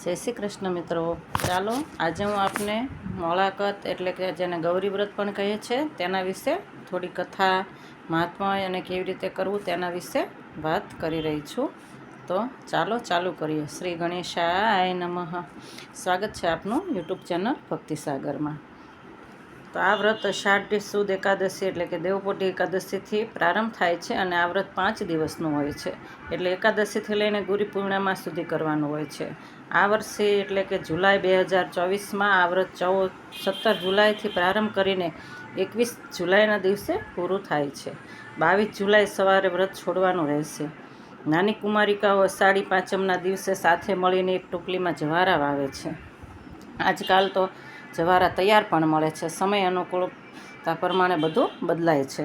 જય શ્રી કૃષ્ણ મિત્રો, ચાલો આજે હું આપને મોળાકત એટલે કે જેને ગૌરી વ્રત પણ કહે છે તેના વિશે થોડી કથા, મહાત્મા અને કેવી રીતે કરવું તેના વિશે વાત કરી રહી છું. તો ચાલો ચાલુ કરીએ. શ્રી ગણેશાય નમઃ. સ્વાગત છે આપનું યુટ્યુબ ચેનલ ભક્તિસાગરમાં. તો આ વ્રત અષાઢી સુદ એકાદશી એટલે કે દેવપોઢી એકાદશીથી પ્રારંભ થાય છે અને આ વ્રત 5 દિવસનું હોય છે. એટલે એકાદશીથી લઈને ગુરુ પૂર્ણિમા સુધી કરવાનું હોય છે. આ વર્ષે એટલે કે જુલાઈ 2024માં આ વ્રત 17 જુલાઈથી પ્રારંભ કરીને 21 જુલાઈના દિવસે પૂરું થાય છે. 22 જુલાઈ સવારે વ્રત છોડવાનું રહેશે. નાની કુમારિકાઓ અષાઢી પાંચમના દિવસે સાથે મળીને એક ટોપલીમાં જવારા વાવે છે. આજકાલ તો જવારા તૈયાર પણ મળે છે. સમય અનુકૂળતા પ્રમાણે બધું બદલાય છે.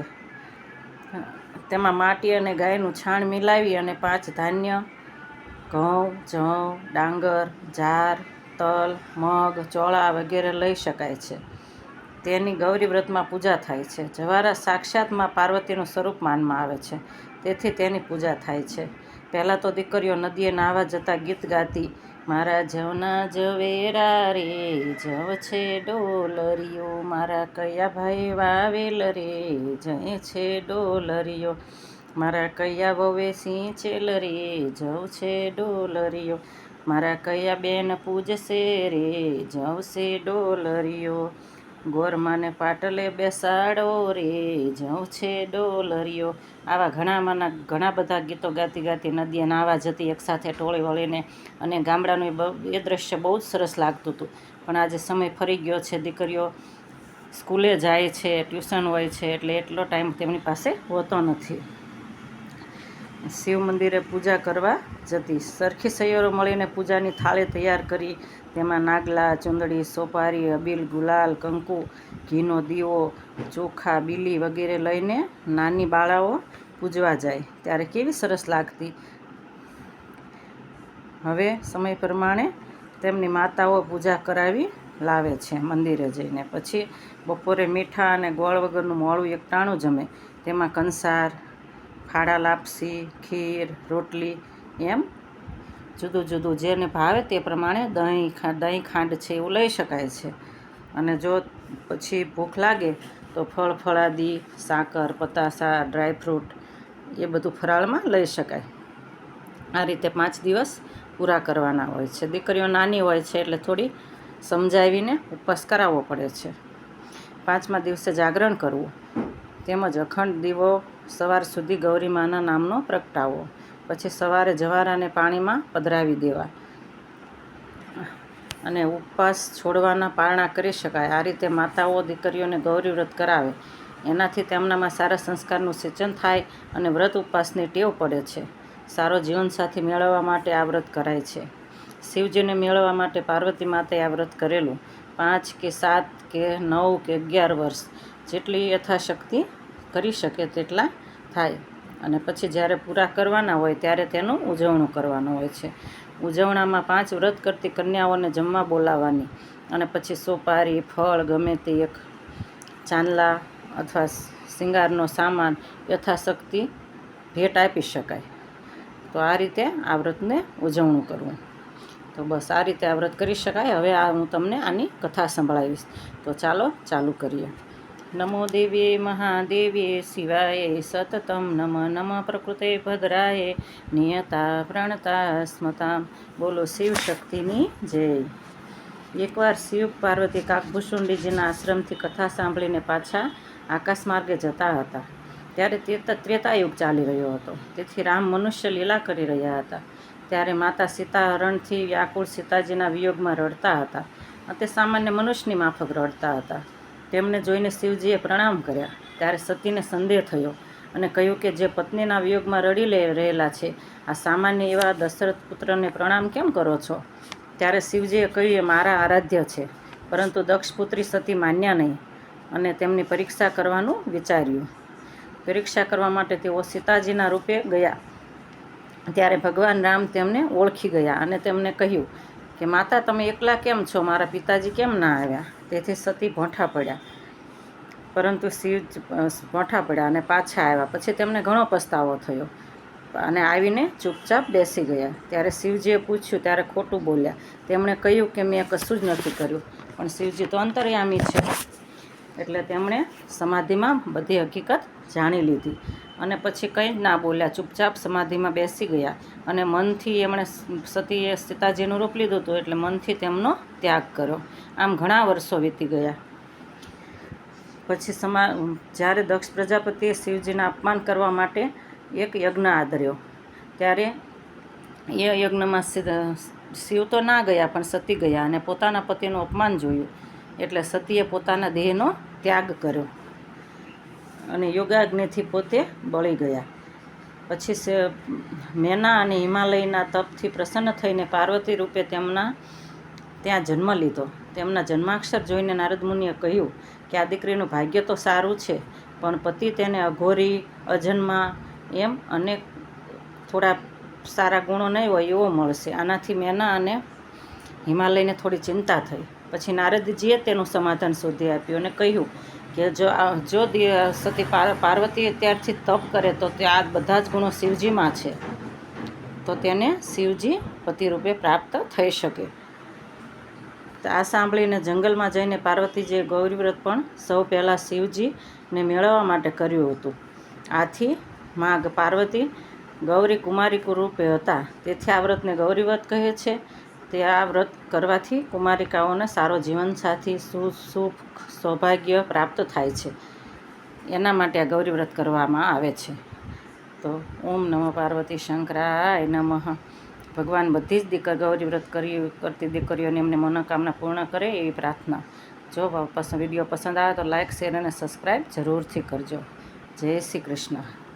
તેમાં માટી અને ગાયનું છાણ મિલાવી અને 5 ધાન્ય, ઘઉં, જવ, ડાંગર, જાર, તલ, મગ, ચોળા વગેરે લઈ શકાય છે. તેની ગૌરી વ્રતમાં પૂજા થાય છે. જવારા સાક્ષાત માં પાર્વતીનું સ્વરૂપ માનવામાં આવે છે, તેથી તેની પૂજા થાય છે. પહેલાં તો દીકરીઓ નદીએ નાહવા જતા ગીત ગાતી, મારા જવના ઝવેરા રે, જવ છે ડોલરીઓ, મારા કયા ભાઈ વાવેલ રે, જય છે ડોલરીઓ, મારા કયા વવે સિંચેલ રે, જવ છે ડોલરીઓ, મારા કયા બેન પૂજશે રે, જવશે ડોલરીઓ, ગોરમાને પાટલે બેસાડો રે, જવ છે ડોલરીઓ. આવા ઘણા બધા ગીતો ગાતી ગાતી નદીએ નાહવા જતી એકસાથે ટોળી વળીને, અને ગામડાનું એ દ્રશ્ય બહુ જ સરસ લાગતું હતું. પણ આજે સમય ફરી ગયો છે. દીકરીઓ સ્કૂલે જાય છે, ટ્યુશન હોય છે, એટલે એટલો ટાઈમ તેમની પાસે હોતો નથી. શિવ મંદિરે પૂજા કરવા જતી. સરખી સૈયરો મળીને પૂજાની થાળી તૈયાર કરી તેમાં નાગલા, ચુંદડી, સોપારી, અબીલ, ગુલાલ, કંકુ, ઘીનો દીવો, ચોખા, બીલી વગેરે લઈને નાની બાળાઓ પૂજવા જાય ત્યારે કેવી સરસ લાગતી. હવે સમય પ્રમાણે તેમની માતાઓ પૂજા કરાવી લાવે છે મંદિરે જઈને. પછી બપોરે મીઠા અને ગોળ વગરનું મોળું એકટાણું જમે. તેમાં કંસાર, ફાડા લાપસી, ખીર, રોટલી એમ જુદું જુદું જેને ભાવે તે પ્રમાણે દહીં ખાંડ છે એવું લઈ શકાય છે. અને જો પછી ભૂખ લાગે તો ફળ ફળાદી, સાકર, પતાસા, ડ્રાયફ્રૂટ એ બધું ફરાળમાં લઈ શકાય. આ રીતે 5 દિવસ પૂરા કરવાના હોય છે. દીકરીઓ નાની હોય છે એટલે થોડી સમજાવીને ઉપવાસ કરાવવો પડે છે. 5મા દિવસે જાગરણ કરવું, તેમજ અખંડ દીવો સવાર સુધી ગૌરીમાના નામનો પ્રગટાવવો. પછી સવારે જવારાને પાણીમાં પધરાવી દેવા અને ઉપવાસ છોડવાના પારણા કરી શકાય. આ રીતે માતાઓ દીકરીઓને ગૌરી વ્રત કરાવે. એનાથી તેમનામાં સારા સંસ્કારનું સિંચન થાય અને વ્રત ઉપવાસની ટેવ પડે છે. સારો જીવનસાથી મેળવવા માટે આ વ્રત કરાય છે. શિવજીને મેળવવા માટે પાર્વતી માતાએ આ વ્રત કરેલું. 5 કે 7 કે 9 કે 11 વર્ષ જેટલી યથાશક્તિ કરી શકે તેટલા થાય. અને પછી જ્યારે પૂરા કરવાના હોય ત્યારે તેનું ઉજવણું કરવાનું હોય છે. ઉજવણામાં 5 વ્રત કરતી કન્યાઓને જમવા બોલાવવાની અને પછી સોપારી, ફળ, ગમે તે એક ચાંદલા અથવા શિંગારનો સામાન યથાશક્તિ ભેટ આપી શકાય. તો આ રીતે આ વ્રતને ઉજવણું કરવું. તો બસ આ રીતે આ વ્રત કરી શકાય. હવે હું તમને આની કથા સંભળાવીશ. તો ચાલો ચાલુ કરીએ. નમો દેવ્યે મહાદેવ્યે શિવાય સતતમ નમ નમ પ્રકૃતે ભદ્રાય નિયતા પ્રણતા સ્મતામ. બોલો શિવ શક્તિની જય. એકવાર શિવ પાર્વતી કાકભૂષુંડીજીના આશ્રમથી કથા સાંભળીને પાછા આકાશ માર્ગે જતા હતા. ત્યારે ત્રેતાયુગ ચાલી રહ્યો હતો. તેથી રામ મનુષ્ય લીલા કરી રહ્યા હતા. ત્યારે માતા સીતા હરણથી વ્યાકુળ સીતાજીના વિયોગમાં રડતા હતા. તે સામાન્ય મનુષ્યની માફક રડતા હતા. તેમને જોઈને શિવજીએ પ્રણામ કર્યા. ત્યારે સતીને સંદેહ થયો અને કહ્યું કે જે પત્નીના વિયોગમાં રડી રહેલા છે, આ સામાન્ય એવા દશરથ પુત્રને પ્રણામ કેમ કરો છો? ત્યારે શિવજીએ કહ્યું, એ મારા આરાધ્ય છે. પરંતુ દક્ષ પુત્રી સતી માન્યા નહીં અને તેમની પરીક્ષા કરવાનું વિચાર્યું. પરીક્ષા કરવા માટે તેઓ સીતાજીના રૂપે ગયા. ત્યારે ભગવાન રામ તેમને ઓળખી ગયા અને તેમને કહ્યું કે માતા, તમે એકલા કેમ છો? મારા પિતાજી કેમ ના આવ્યા? તેથી સતી ભોંઠા પડ્યા. પરંતુ શિવ ભોંઠા પડ્યા અને પાછા આવ્યા. પછી તેમને ઘણો પસ્તાવો થયો. અને આવીને ચૂપચાપ બેસી ગયા. ત્યારે શિવજીએ પૂછ્યું ત્યારે ખોટું બોલ્યા. તેમણે કહ્યું કે મેં કશું જ નથી કર્યું. પણ શિવજી તો અંતર્યામી છે, એટલે તેમણે સમાધિમાં બધી હકીકત જાણી લીધી અને પછી કંઈ જ ના બોલ્યા, ચૂપચાપ સમાધિમાં બેસી ગયા. અને મનથી એમણે સતીએ સીતાજીનું રૂપ લીધું હતું, એટલે મનથી તેમનો ત્યાગ કર્યો. આમ ઘણા વર્ષો વીતી ગયા. પછી જ્યારે દક્ષ પ્રજાપતિએ શિવજીના અપમાન કરવા માટે એક યજ્ઞ આદર્યો, ત્યારે એ યજ્ઞમાં શિવ તો ના ગયા પણ સતી ગયા અને પોતાના પતિનું અપમાન જોયું. એટલે સતીએ પોતાના દેહનો ત્યાગ કર્યો અને યોગાગ્નિથી પોતે બળી ગયા. પછી મેના અને હિમાલયના તપથી પ્રસન્ન થઈને પાર્વતી રૂપે તેમના ત્યાં જન્મ લીધો. તેમના જન્માક્ષર જોઈને નારદ મુનિએ કહ્યું કે આ દીકરીનું ભાગ્ય તો સારું છે, પણ પતિ તેને અઘોરી, અજન્મા એમ અનેક થોડા સારા ગુણો નહીં હોય એવો મળશે. આનાથી મેના અને હિમાલયને થોડી ચિંતા થઈ. પછી નારદજીએ તેનું સમાધાન શોધી આપ્યું અને કહ્યું કે જો સતી પાર્વતી અત્યારથી તપ કરે તો તે આ બધા જ ગુણો શિવજીમાં છે, તો તેને શિવજી પતિરૂપે પ્રાપ્ત થઈ શકે. તો આ સાંભળીને જંગલમાં જઈને પાર્વતીજીએ ગૌરીવ્રત પણ સૌ પહેલાં શિવજીને મેળવવા માટે કર્યું હતું. આથી મા પાર્વતી ગૌરી કુમારિકા રૂપે હતા, તેથી આ વ્રતને ગૌરીવ્રત કહે છે. તે આ વ્રત કરવાથી કુમારિકાઓને સારો જીવનસાથી, સુખ, સૌભાગ્ય પ્રાપ્ત થાય છે. એના માટે આ ગૌરી વ્રત કરવામાં આવે છે. તો ઓમ નમઃ પાર્વતી શંકરાય નમઃ. ભગવાન બધી જ ગૌરી વ્રત કરતી દીકરીઓને એમને મનોકામના પૂર્ણ કરે એવી પ્રાર્થના. જો વિડીયો પસંદ આવે તો લાઇક, શેર અને સબસ્ક્રાઈબ જરૂરથી કરજો. જય શ્રી કૃષ્ણ.